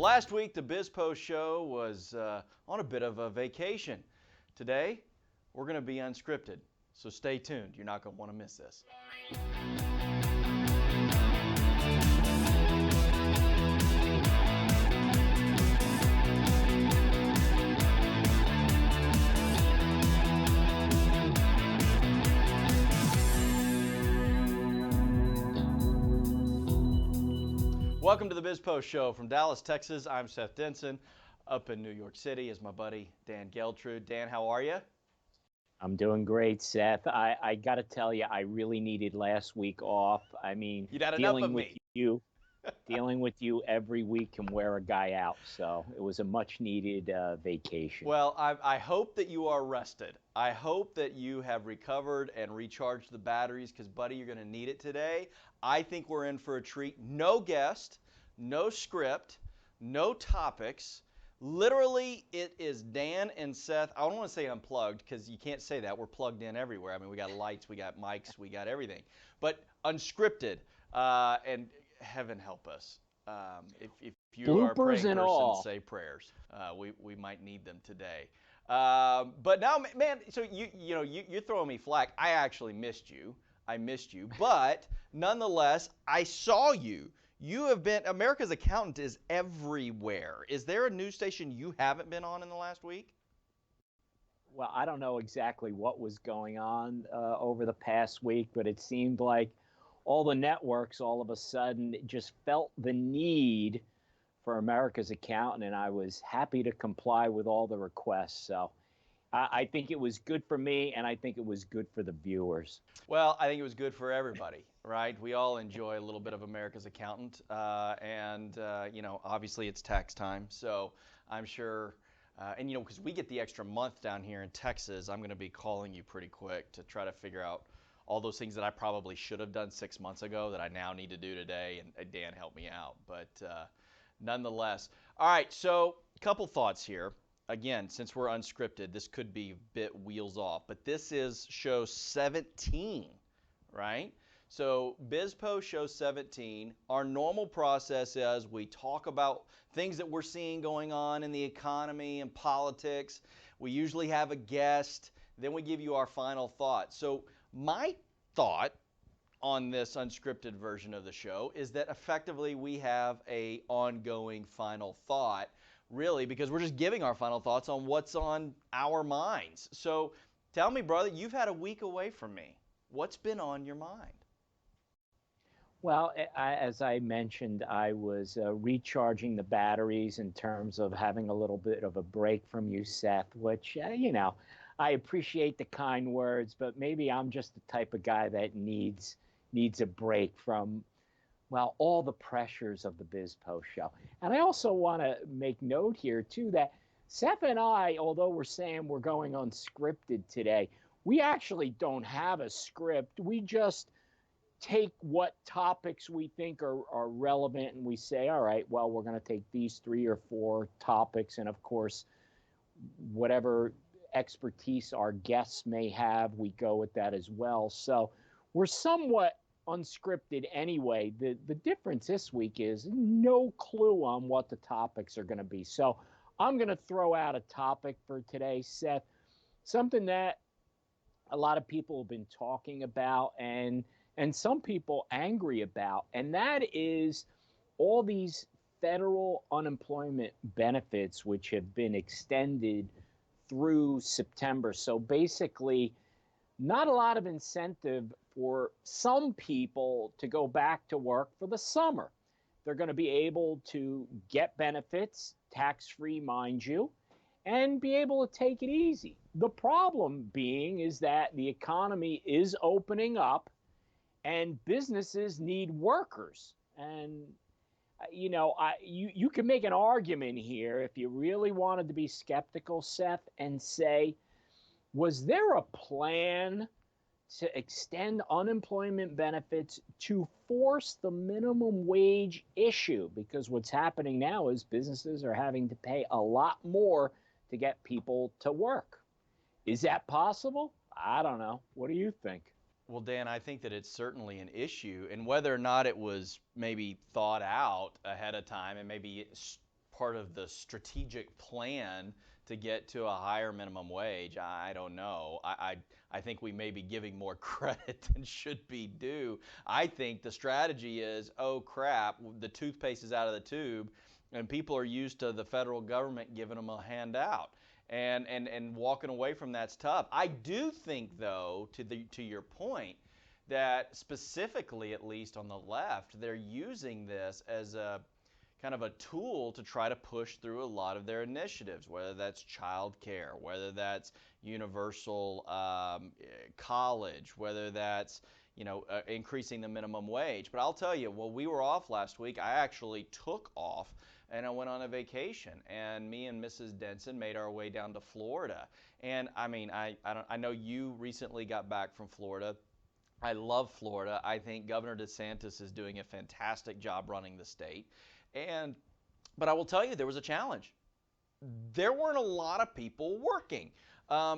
Well, last week the BizPo show was on a bit of a vacation. Today, we're going to be unscripted, so stay tuned. You're not going to want to miss this. Welcome to the BizPo show from Dallas, Texas. I'm Seth Denson. Up in New York City is my buddy Dan Geltrude. Dan, how are you? I'm doing great, Seth. I got to tell you, I really needed last week off. I mean, You'd had enough of me. Dealing with you every week can wear a guy out. So it was a much-needed vacation. Well, I hope that you are rested. I hope that you have recovered and recharged the batteries because, buddy, you're going to need it today. I think we're in for a treat. No guest, no script, no topics. Literally, it is Dan and Seth. I don't want to say unplugged because you can't say that. We're plugged in everywhere. I mean, we got lights, we got mics, we got everything. But unscripted, and heaven help us. If you Bloopers are a praying and person, all. say prayers. We might need them today. But now, man, so you're throwing me flack. I actually missed you. I missed you. But nonetheless, I saw you. You have been, America's Accountant is everywhere. Is there a news station you haven't been on in the last week? Well, I don't know exactly what was going on over the past week, but it seemed like all the networks all of a sudden just felt the need for America's Accountant, and I was happy to comply with all the requests. So I think it was good for me, and I think it was good for the viewers. Well, I think it was good for everybody, right? We all enjoy a little bit of America's Accountant, and obviously it's tax time, so I'm sure, and because we get the extra month down here in Texas, I'm going to be calling you pretty quick to try to figure out all those things that I probably should have done 6 months ago that I now need to do today, and Dan helped me out. But nonetheless, all right. So a couple thoughts here. Again, since we're unscripted, this could be a bit wheels off, but this is show 17, right? So BizPo show 17, our normal process is we talk about things that we're seeing going on in the economy and politics. We usually have a guest, then we give you our final thoughts. So my thought on this unscripted version of the show is that effectively we have a ongoing final thought, really, because we're just giving our final thoughts on what's on our minds. So tell me, brother, you've had a week away from me. What's been on your mind? Well, as I mentioned, I was recharging the batteries in terms of having a little bit of a break from you, Seth, which, I appreciate the kind words, but maybe I'm just the type of guy that needs a break from, well, all the pressures of the BizPo show. And I also want to make note here, too, that Seth and I, although we're saying we're going unscripted today, we actually don't have a script. We just take what topics we think are relevant, and we say, all right, well, we're going to take these 3 or 4 topics, and of course, whatever expertise our guests may have, we go with that as well. So we're somewhat unscripted anyway. The difference this week is no clue on what the topics are going to be. So I'm going to throw out a topic for today, Seth, something that a lot of people have been talking about and some people angry about, and that is all these federal unemployment benefits which have been extended through September. So basically, not a lot of incentive for some people to go back to work for the summer. They're going to be able to get benefits, tax-free, mind you, and be able to take it easy. The problem being is that the economy is opening up and businesses need workers. And you can make an argument here if you really wanted to be skeptical, Seth, and say, was there a plan to extend unemployment benefits to force the minimum wage issue? Because what's happening now is businesses are having to pay a lot more to get people to work. Is that possible? I don't know. What do you think? Well, Dan, I think that it's certainly an issue, and whether or not it was maybe thought out ahead of time and maybe part of the strategic plan to get to a higher minimum wage. I don't know. I think we may be giving more credit than should be due. I think the strategy is, oh crap, the toothpaste is out of the tube, and people are used to the federal government giving them a handout. And walking away from that's tough. I do think, though, to your point, that specifically, at least on the left, they're using this as a kind of a tool to try to push through a lot of their initiatives, whether that's child care, whether that's universal college, whether that's increasing the minimum wage. But I'll tell you, while we were off last week, I actually took off and I went on a vacation. And me and Mrs. Denson made our way down to Florida. And I mean, I know you recently got back from Florida. I love Florida. I think Governor DeSantis is doing a fantastic job running the state. But I will tell you, there was a challenge. There weren't a lot of people working.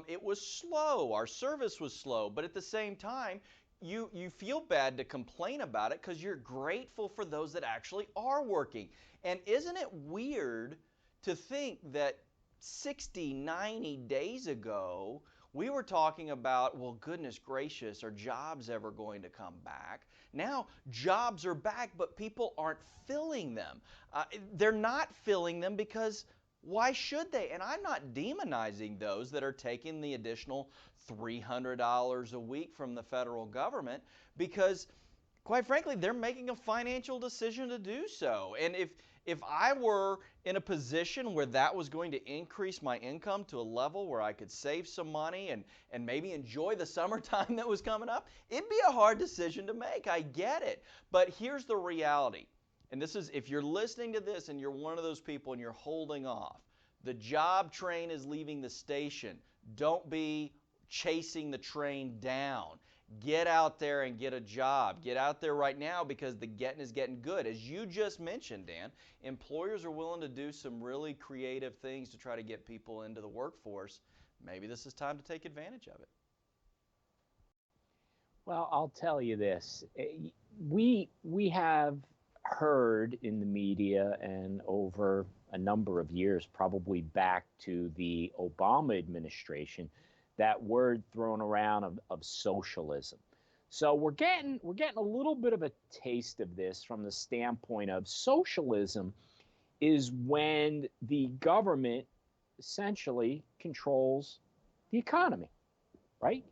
It was slow. Our service was slow. But at the same time, you feel bad to complain about it because you're grateful for those that actually are working. And isn't it weird to think that 60, 90 days ago, we were talking about, well, goodness gracious, are jobs ever going to come back? Now, jobs are back, but people aren't filling them. They're not filling them because why should they? And I'm not demonizing those that are taking the additional $300 a week from the federal government because, quite frankly, they're making a financial decision to do so. And if I were in a position where that was going to increase my income to a level where I could save some money and maybe enjoy the summertime that was coming up, it'd be a hard decision to make. I get it. But here's the reality. And this is, if you're listening to this and you're one of those people and you're holding off, the job train is leaving the station. Don't be chasing the train down. Get out there and get a job. Get out there right now because the getting is getting good. As you just mentioned, Dan, employers are willing to do some really creative things to try to get people into the workforce. Maybe this is time to take advantage of it. Well, I'll tell you this. We have heard in the media and over a number of years, probably back to the Obama administration, that word thrown around of socialism. So we're getting a little bit of a taste of this from the standpoint of socialism is when the government essentially controls the economy, right?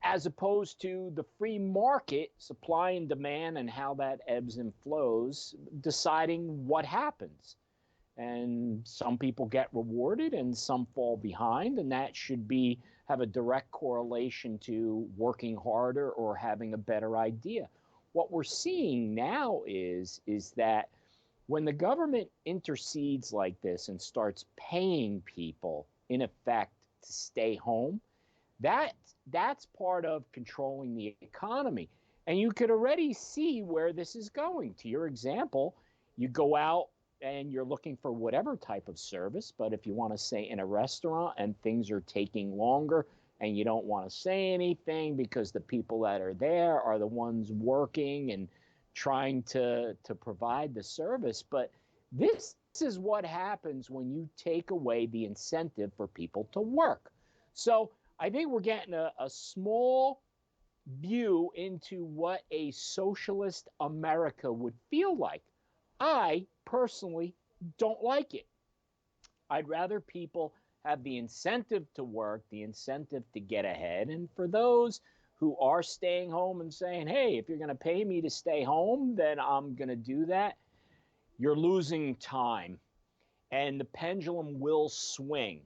As opposed to the free market, supply and demand, and how that ebbs and flows, deciding what happens. And some people get rewarded and some fall behind, and that should be have a direct correlation to working harder or having a better idea. What we're seeing now is that when the government intercedes like this and starts paying people in effect to stay home, that's part of controlling the economy. And you could already see where this is going. To your example, you go out and you're looking for whatever type of service, but if you want to say in a restaurant and things are taking longer and you don't want to say anything because the people that are there are the ones working and trying to provide the service. But this is what happens when you take away the incentive for people to work. So I think we're getting a small view into what a socialist America would feel like. I personally don't like it. I'd rather people have the incentive to work, the incentive to get ahead. And for those who are staying home and saying, hey, if you're going to pay me to stay home, then I'm going to do that, you're losing time. And the pendulum will swing.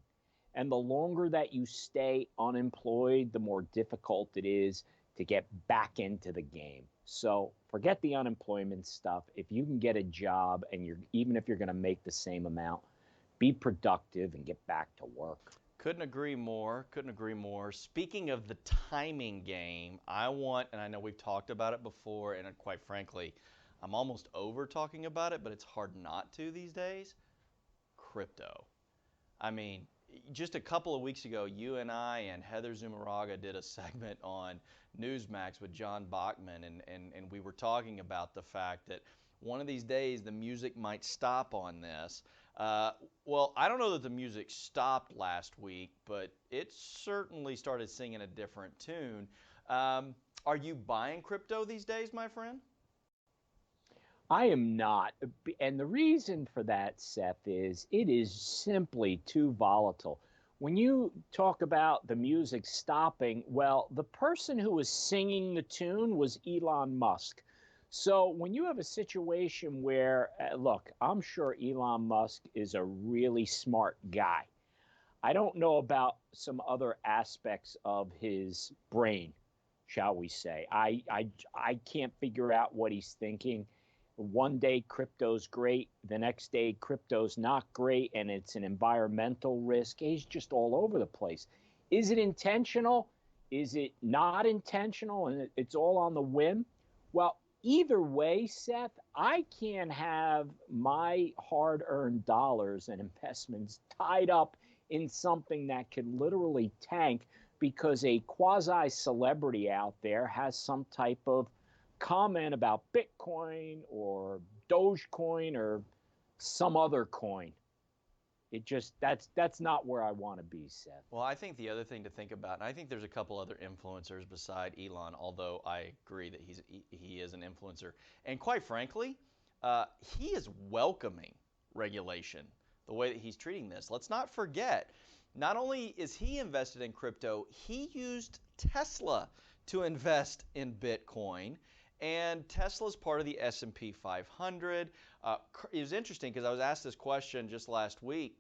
And the longer that you stay unemployed, the more difficult it is to get back into the game. So forget the unemployment stuff. If you can get a job and even if you're going to make the same amount, be productive and get back to work. Couldn't agree more. Couldn't agree more. Speaking of the timing game, and I know we've talked about it before, and quite frankly, I'm almost over talking about it, but it's hard not to these days. Crypto. I mean, just a couple of weeks ago, you and I and Heather Zumaraga did a segment on Newsmax with John Bachman, and we were talking about the fact that one of these days the music might stop on this. Uh, well, I don't know that the music stopped last week, but it certainly started singing a different tune. Um, are you buying crypto these days, my friend? I am not. And the reason for that, Seth, is it is simply too volatile. When you talk about the music stopping, well, the person who was singing the tune was Elon Musk. So when you have a situation where, look, I'm sure Elon Musk is a really smart guy. I don't know about some other aspects of his brain, shall we say. I can't figure out what he's thinking. One day crypto's great, the next day crypto's not great, and it's an environmental risk. He's just all over the place. Is it intentional? Is it not intentional? And it's all on the whim? Well, either way, Seth, I can't have my hard earned dollars and investments tied up in something that could literally tank because a quasi celebrity out there has some type of comment about Bitcoin or Dogecoin or some other coin. It just that's not where I want to be, Seth. Well, I think the other thing to think about, and I think there's a couple other influencers beside Elon, although I agree that he is an influencer. And quite frankly, he is welcoming regulation the way that he's treating this. Let's not forget, not only is he invested in crypto, he used Tesla to invest in Bitcoin. And Tesla is part of the S&P 500. It was interesting because I was asked this question just last week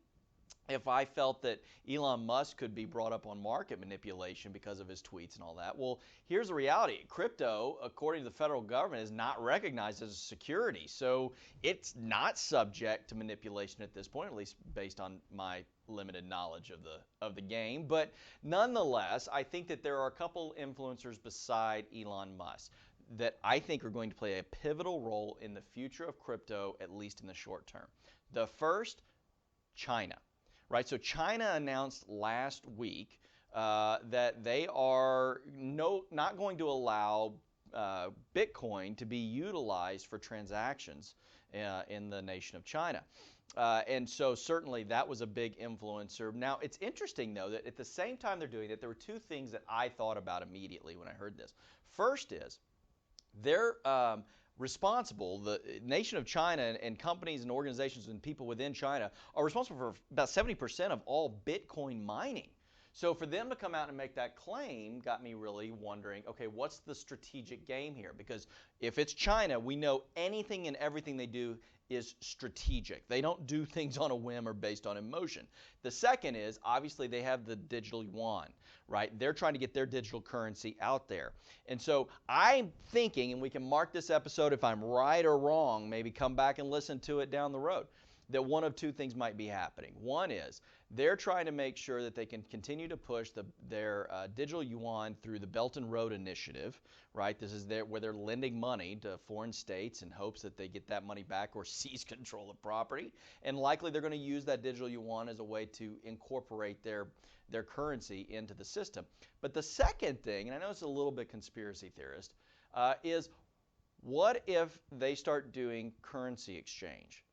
if I felt that Elon Musk could be brought up on market manipulation because of his tweets and all that. Well, here's the reality. Crypto, according to the federal government, is not recognized as a security. So it's not subject to manipulation at this point, at least based on my limited knowledge of the game. But nonetheless, I think that there are a couple influencers beside Elon Musk that I think are going to play a pivotal role in the future of crypto, at least in the short term. The first, China. Right, so China announced last week that they are not going to allow Bitcoin to be utilized for transactions in the nation of China. And so certainly that was a big influencer. Now, it's interesting, though, that at the same time they're doing that, there were two things that I thought about immediately when I heard this. First is they're responsible, the nation of China and companies and organizations and people within China are responsible for about 70% of all Bitcoin mining. So for them to come out and make that claim got me really wondering, okay, what's the strategic game here? Because if it's China, we know anything and everything they do is strategic. They don't do things on a whim or based on emotion. The second is, obviously, they have the digital yuan, right? They're trying to get their digital currency out there. And so I'm thinking, and we can mark this episode if I'm right or wrong, maybe come back and listen to it down the road, that one of two things might be happening. One is they're trying to make sure that they can continue to push their digital yuan through the Belt and Road Initiative, right? This is where they're lending money to foreign states in hopes that they get that money back or seize control of property. And likely they're going to use that digital yuan as a way to incorporate their currency into the system. But the second thing, and I know it's a little bit conspiracy theorist, is what if they start doing currency exchange?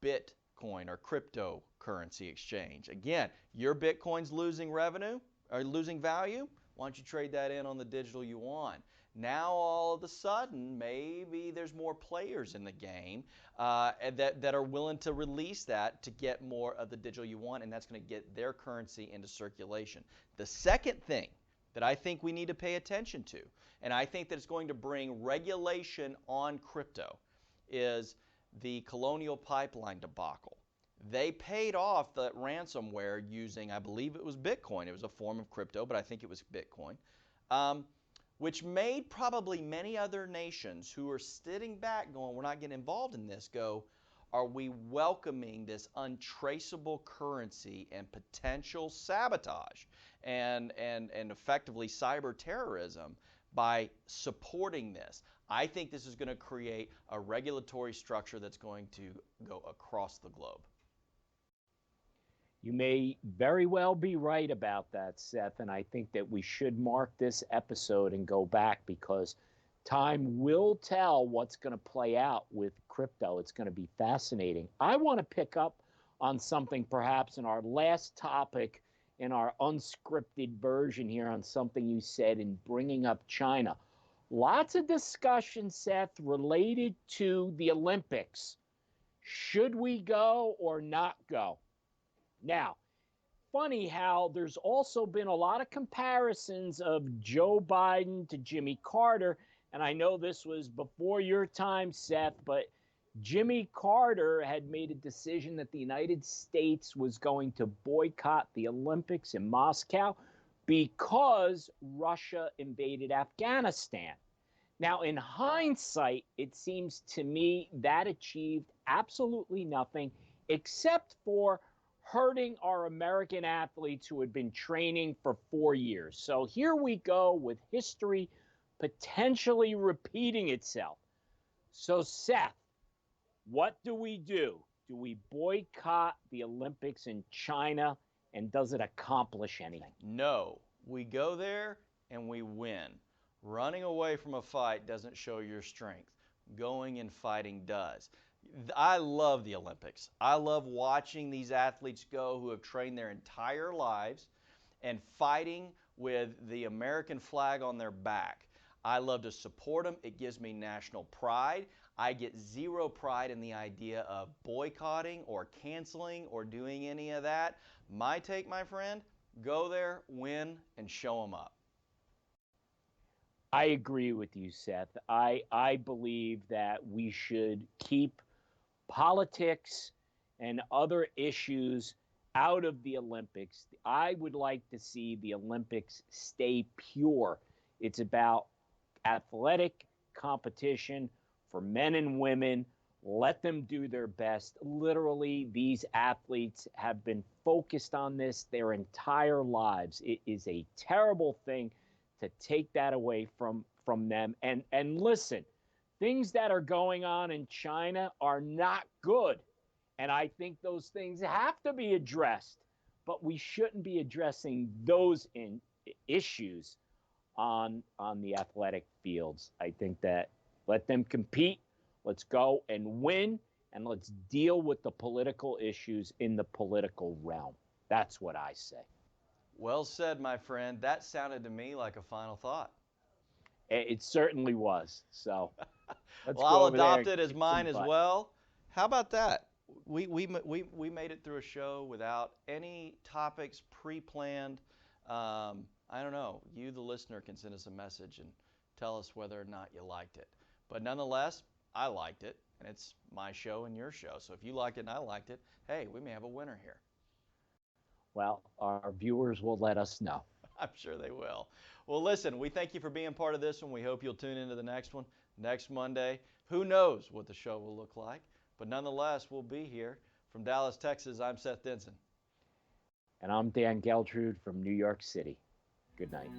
Bitcoin or cryptocurrency exchange. Again, your Bitcoin's losing revenue or losing value. Why don't you trade that in on the digital yuan? Now all of a sudden, maybe there's more players in the game that are willing to release that to get more of the digital yuan, and that's going to get their currency into circulation. The second thing that I think we need to pay attention to, and I think that it's going to bring regulation on crypto, is the Colonial Pipeline debacle. They paid off the ransomware using, I believe it was Bitcoin. It was a form of crypto, but I think it was Bitcoin, which made probably many other nations who are sitting back going, we're not getting involved in this, go, are we welcoming this untraceable currency and potential sabotage and effectively cyber terrorism by supporting this? I think this is going to create a regulatory structure that's going to go across the globe. You may very well be right about that, Seth, and I think that we should mark this episode and go back because time will tell what's going to play out with crypto. It's going to be fascinating. I want to pick up on something perhaps in our last topic in our unscripted version here on something you said in bringing up China. Lots of discussion, Seth, related to the Olympics. Should we go or not go? Now, funny how there's also been a lot of comparisons of Joe Biden to Jimmy Carter. And I know this was before your time, Seth, but Jimmy Carter had made a decision that the United States was going to boycott the Olympics in Moscow because Russia invaded Afghanistan. Now, in hindsight, it seems to me that achieved absolutely nothing except for hurting our American athletes who had been training for 4 years. So here we go with history potentially repeating itself. So, Seth, what do we do? Do we boycott the Olympics in China, and does it accomplish anything? No, we go there and we win. Running away from a fight doesn't show your strength. Going and fighting does. I love the Olympics. I love watching these athletes go who have trained their entire lives and fighting with the American flag on their back. I love to support them. It gives me national pride. I get zero pride in the idea of boycotting or canceling or doing any of that. My take, my friend, go there, win, and show them up. I agree with you, Seth. I believe that we should keep politics and other issues out of the Olympics. I would like to see the Olympics stay pure. It's about athletic competition for men and women. Let them do their best. Literally, these athletes have been focused on this their entire lives. It is a terrible thing to take that away from them. And listen, things that are going on in China are not good. And I think those things have to be addressed. But we shouldn't be addressing those issues on the athletic fields. I think that let them compete. Let's go and win. And let's deal with the political issues in the political realm. That's what I say. Well said, my friend. That sounded to me like a final thought. It certainly was. So let's Well, go I'll over there adopt it as and mine kick as some butt. well. How about that? We made it through a show without any topics pre-planned. I don't know. You, the listener, can send us a message and tell us whether or not you liked it. But nonetheless, I liked it, and it's my show and your show. So if you liked it and I liked it, hey, we may have a winner here. Well, our viewers will let us know. I'm sure they will. Well, listen, we thank you for being part of this one. We hope you'll tune into the next one next Monday. Who knows what the show will look like? But nonetheless, we'll be here. From Dallas, Texas, I'm Seth Denson. And I'm Dan Geltrude from New York City. Good night.